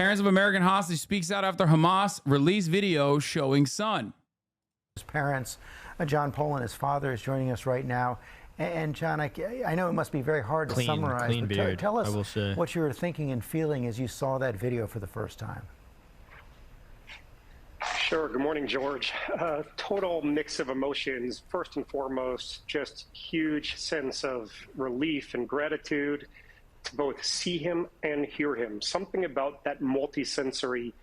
Parents of American hostage speaks out after Hamas released video showing son. His parents, John Polin, his father, is joining us right now. And John, I know it must be very hard to summarize, but tell us what you were thinking and feeling as you saw that video for the first time. Sure. Good morning, George. Total mix of emotions. First and foremost, just huge sense of relief and gratitude to both see him and hear him. Something about that multi-sensory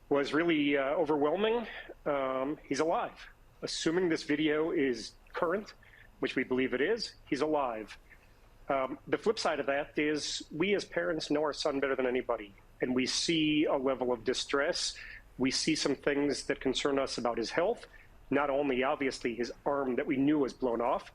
was really overwhelming. He's alive. Assuming this video is current, which we believe it is, he's alive. The flip side of that is we as parents know our son better than anybody, and we see a level of distress. We see some things that concern us about his health, not only obviously his arm that we knew was blown off.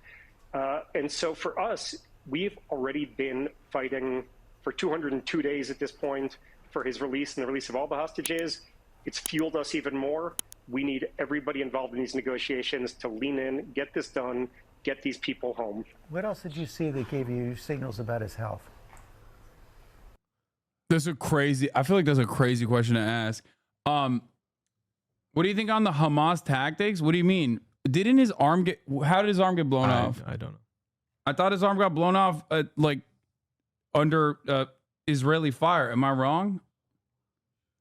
And so for us, we've already been fighting for 202 days at this point for his release and the release of all the hostages. It's fueled us even more. We need everybody involved in these negotiations to lean in, get this done, get these people home. What else did you see that gave you signals about his health? I feel like that's a crazy question to ask. What do you think on the Hamas tactics? What do you mean? How did his arm get blown off? I don't know. I thought his arm got blown off under Israeli fire. Am I wrong?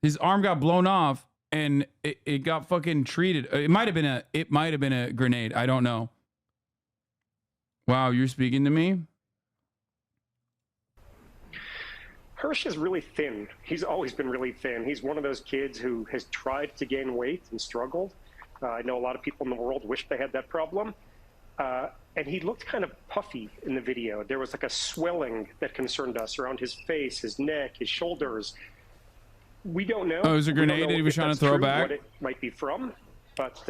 His arm got blown off and it got fucking treated. It might have been a grenade. I don't know. Wow, you're speaking to me? Hersh is really thin. He's always been really thin. He's one of those kids who has tried to gain weight and struggled. I know a lot of people in the world wish they had that problem. And he looked kind of puffy in the video. There was like a swelling that concerned us around his face, his neck, his shoulders. We don't know. Oh, it was a grenade that he was trying to throw back? What it might be from, but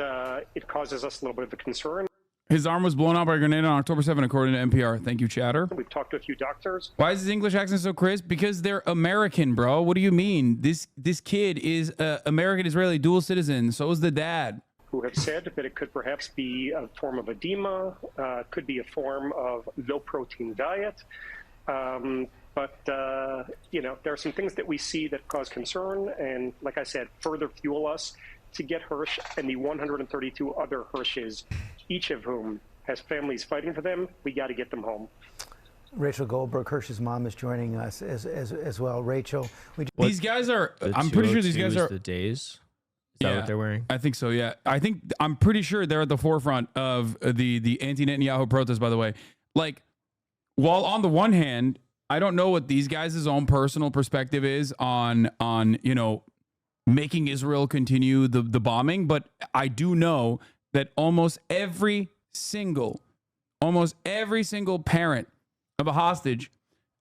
it causes us a little bit of a concern. His arm was blown off by a grenade on October 7, according to NPR. Thank you, chatter. We've talked to a few doctors. Why is his English accent so crisp? Because they're American, bro. What do you mean? This kid is American-Israeli dual citizen. So is the dad. Who have said that it could perhaps be a form of edema, could be a form of low-protein diet. But you know, there are some things that we see that cause concern, and like I said, further fuel us to get Hersh and the 132 other Hershes, each of whom has families fighting for them. We got to get them home. Rachel Goldberg, Hersh's mom, is joining us as well. Rachel, these guys are. I'm pretty sure these guys are the days. Is that what they're wearing? I think so. Yeah, I'm pretty sure they're at the forefront of the anti-Netanyahu protest. By the way, like, while on the one hand, I don't know what these guys' own personal perspective is on making Israel continue the bombing, but I do know that almost every single parent of a hostage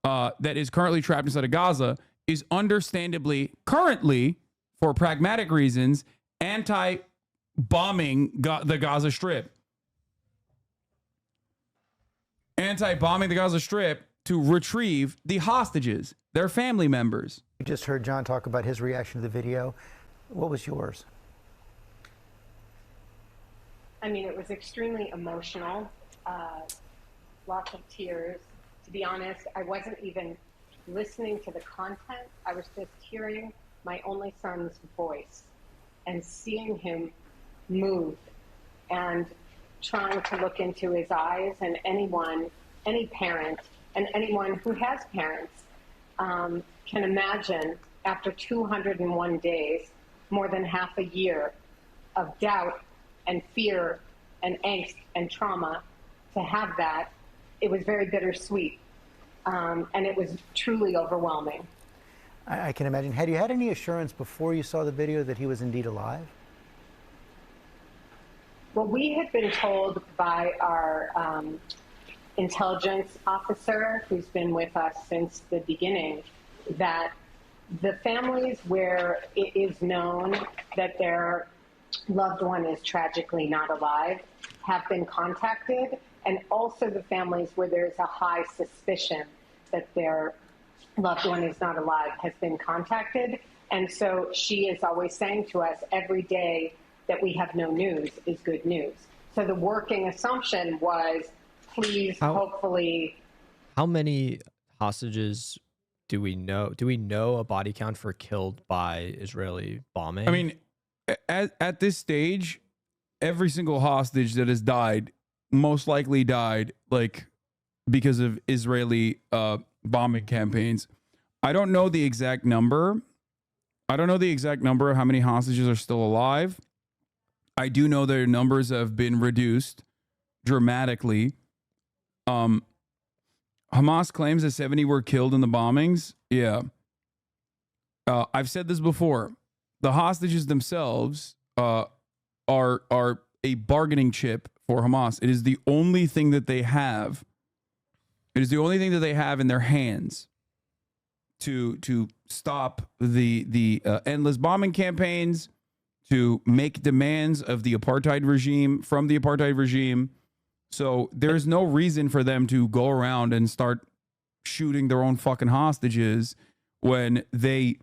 that is currently trapped inside of Gaza is understandably currently, for pragmatic reasons, anti-bombing the Gaza Strip. Anti-bombing the Gaza Strip to retrieve the hostages, their family members. You just heard John talk about his reaction to the video. What was yours? I mean, it was extremely emotional, lots of tears. To be honest, I wasn't even listening to the content. I was just hearing my only son's voice and seeing him move and trying to look into his eyes. And any parent, and anyone who has parents can imagine, after 201 days, more than half a year of doubt and fear and angst and trauma, to have that, it was very bittersweet. And it was truly overwhelming. I can imagine. Had you had any assurance before you saw the video that he was indeed alive? Well, we had been told by our intelligence officer, who's been with us since the beginning, that the families where it is known that their loved one is tragically not alive have been contacted, and also the families where there's a high suspicion that their loved one is not alive has been contacted. And so she is always saying to us, every day that we have no news is good news. So the working assumption was, please, hopefully. How many hostages do we know a body count for killed by Israeli bombing? I mean, at this stage, every single hostage that has died most likely died like because of Israeli bombing campaigns. I don't know the exact number. I don't know the exact number of how many hostages are still alive. I do know their numbers have been reduced dramatically. Hamas claims that 70 were killed in the bombings. Yeah. I've said this before. The hostages themselves are a bargaining chip for Hamas. It is the only thing that they have. It is the only thing that they have in their hands to stop the endless bombing campaigns, to make demands of the apartheid regime, from the apartheid regime. So there's no reason for them to go around and start shooting their own fucking hostages when they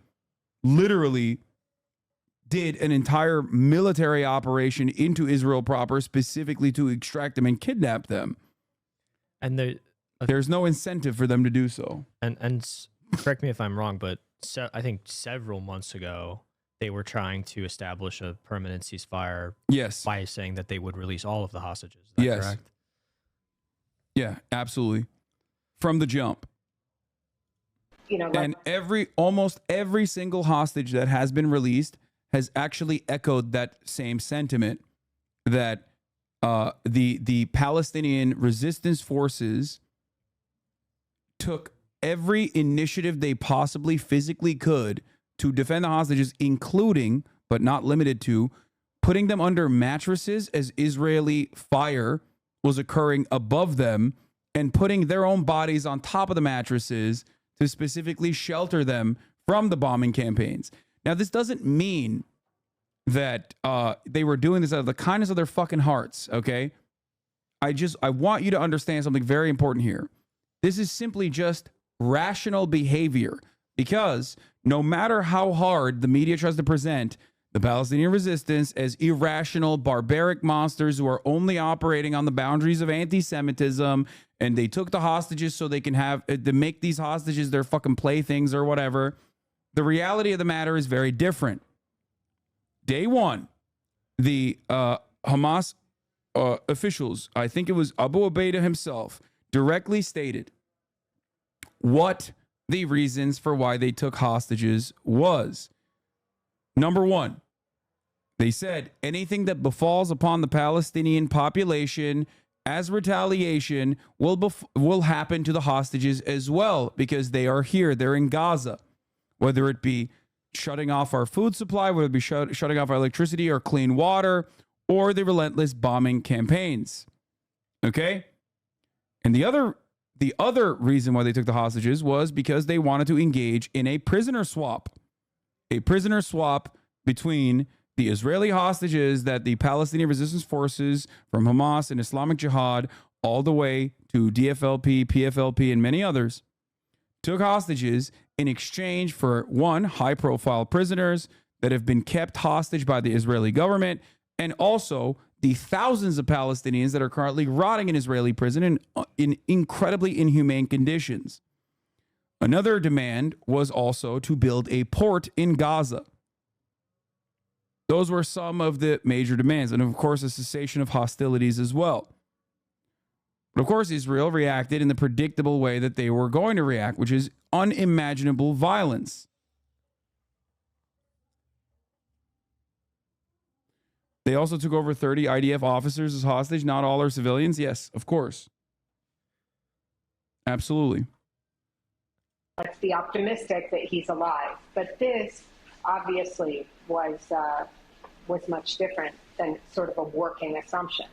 literally did an entire military operation into Israel proper, specifically to extract them and kidnap them. And there's no incentive for them to do so. And correct me if I'm wrong, but I think several months ago, they were trying to establish a permanent ceasefire. Yes. By saying that they would release all of the hostages. Is that correct? Yeah, absolutely. From the jump. You know, and almost every single hostage that has been released has actually echoed that same sentiment, that the Palestinian resistance forces took every initiative they possibly physically could to defend the hostages, including, but not limited to, putting them under mattresses as Israeli fire was occurring above them, and putting their own bodies on top of the mattresses to specifically shelter them from the bombing campaigns. Now, this doesn't mean that they were doing this out of the kindness of their fucking hearts, okay? I want you to understand something very important here. This is simply just rational behavior, because no matter how hard the media tries to present the Palestinian resistance as irrational, barbaric monsters who are only operating on the boundaries of anti-Semitism, and they took the hostages so they can to make these hostages their fucking playthings or whatever, the reality of the matter is very different. Day one, the Hamas officials, I think it was Abu Ubaidah himself, directly stated what the reasons for why they took hostages was. Number one, they said anything that befalls upon the Palestinian population as retaliation will happen to the hostages as well, because they are here, they're in Gaza. Whether it be shutting off our food supply, whether it be shutting off our electricity or clean water, or the relentless bombing campaigns. Okay? And the other reason why they took the hostages was because they wanted to engage in a prisoner swap. A prisoner swap between the Israeli hostages that the Palestinian resistance forces from Hamas and Islamic Jihad, all the way to DFLP, PFLP, and many others, took hostages in exchange for, one, high-profile prisoners that have been kept hostage by the Israeli government, and also the thousands of Palestinians that are currently rotting in Israeli prison in incredibly inhumane conditions. Another demand was also to build a port in Gaza. Those were some of the major demands, and of course, a cessation of hostilities as well. But of course, Israel reacted in the predictable way that they were going to react, which is unimaginable violence. They also took over 30 IDF officers as hostage. Not all are civilians. Yes, of course. Absolutely. Let's be optimistic that he's alive. But this obviously was much different than sort of a working assumption.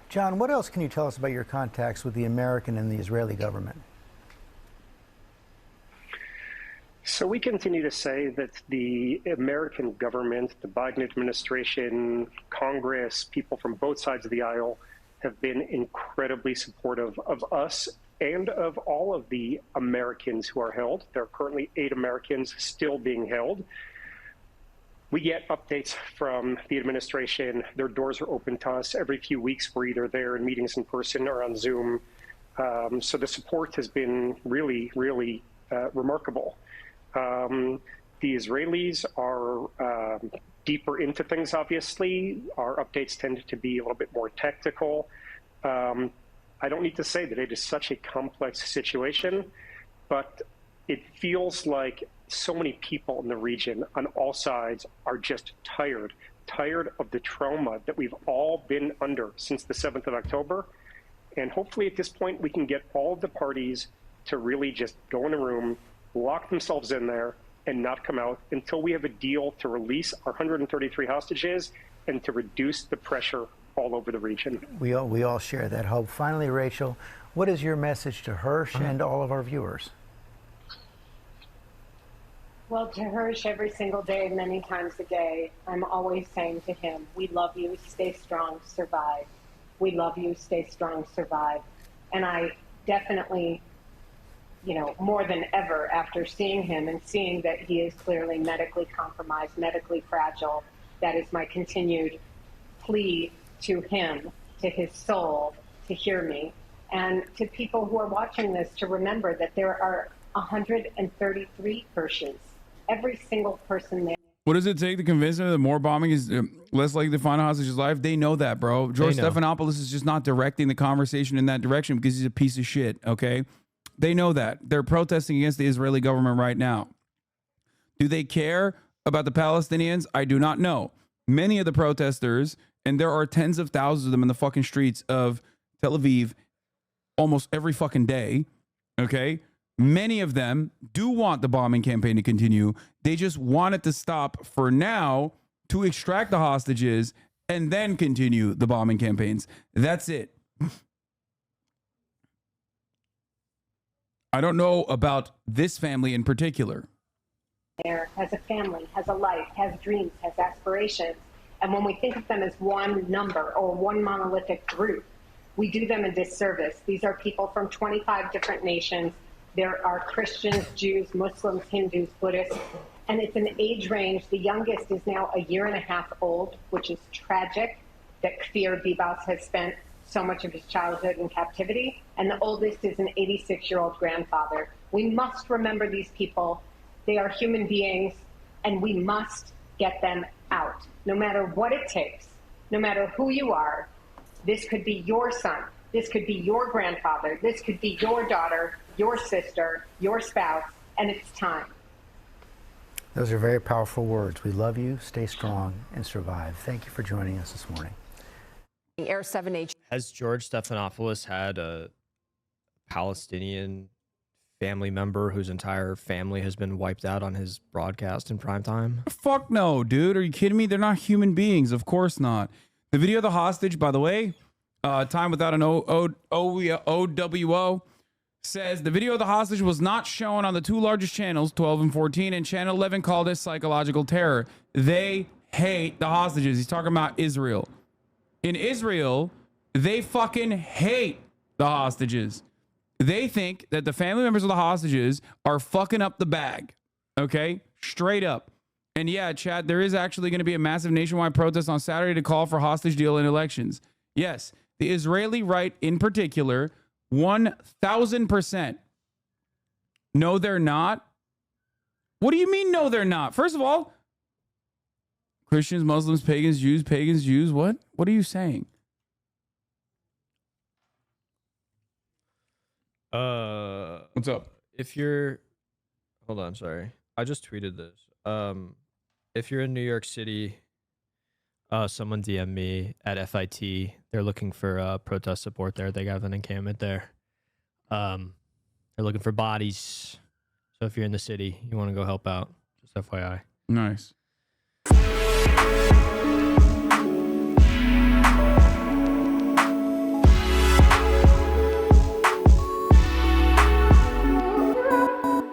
John, what else can you tell us about your contacts with the American and the Israeli government? So we continue to say that the American government, the Biden administration, Congress, people from both sides of the aisle have been incredibly supportive of us and of all of the Americans who are held. There are currently 8 Americans still being held. We get updates from the administration. Their doors are open to us. Every few weeks, we're either there in meetings in person or on Zoom. So the support has been really, really remarkable. The Israelis are deeper into things, obviously. Our updates tend to be a little bit more tactical. I don't need to say that it is such a complex situation, but it feels like so many people in the region on all sides are just tired of the trauma that we've all been under since the 7th of October. And hopefully at this point, we can get all of the parties to really just go in a room, lock themselves in there, and not come out until we have a deal to release our 133 hostages and to reduce the pressure all over the region. We all share that hope. Finally, Rachel, what is your message to Hersh and all of our viewers? Well, to Hersh, every single day, many times a day, I'm always saying to him, we love you, stay strong, survive. We love you, stay strong, survive. And I definitely, more than ever, after seeing him and seeing that he is clearly medically compromised, medically fragile, that is my continued plea to him, to his soul, to hear me. And to people who are watching this, to remember that there are 133 hershes. Every single person there. What does it take to convince them that more bombing is less likely to find a hostage's life? They know that, bro. George Stephanopoulos is just not directing the conversation in that direction because he's a piece of shit, okay? They know that. They're protesting against the Israeli government right now. Do they care about the Palestinians? I do not know. Many of the protesters, and there are tens of thousands of them in the fucking streets of Tel Aviv almost every fucking day, okay? Many of them do want the bombing campaign to continue. They just want it to stop for now to extract the hostages and then continue the bombing campaigns. That's it. I don't know about this family in particular. Has a family, has a life, has dreams, has aspirations. And when we think of them as one number or one monolithic group, we do them a disservice. These are people from 25 different nations. There are Christians, Jews, Muslims, Hindus, Buddhists, and it's an age range. The youngest is now a year and a half old, which is tragic that Kfir Bibas has spent so much of his childhood in captivity. And the oldest is an 86-year-old grandfather. We must remember these people. They are human beings, and we must get them out, no matter what it takes, no matter who you are. This could be your son. This could be your grandfather. This could be your daughter, your sister, your spouse, and it's time. Those are very powerful words. We love you, stay strong, and survive. Thank you for joining us this morning. Air 7H. Has George Stephanopoulos had a Palestinian family member whose entire family has been wiped out on his broadcast in prime time? Fuck no, dude. Are you kidding me? They're not human beings. Of course not. The video of the hostage, by the way, Time Without an OWO, says the video of the hostage was not shown on the two largest channels, 12 and 14, and channel 11 called it psychological terror. They hate the hostages. He's talking about Israel. In Israel, they fucking hate the hostages. They think that the family members of the hostages are fucking up the bag. Okay? Straight up. And yeah, Chad, there is actually going to be a massive nationwide protest on Saturday to call for hostage deal in elections. Yes, the Israeli right in particular, 1,000%. No, they're not. What do you mean, no, they're not? First of all, Christians, Muslims, pagans, Jews, what? What are you saying? What's up? If you're, hold on, sorry. I just tweeted this. If you're in New York City, someone DM me at FIT. They're looking for protest support there. They have an encampment there. They're looking for bodies. So if you're in the city, you want to go help out, just FYI. Nice.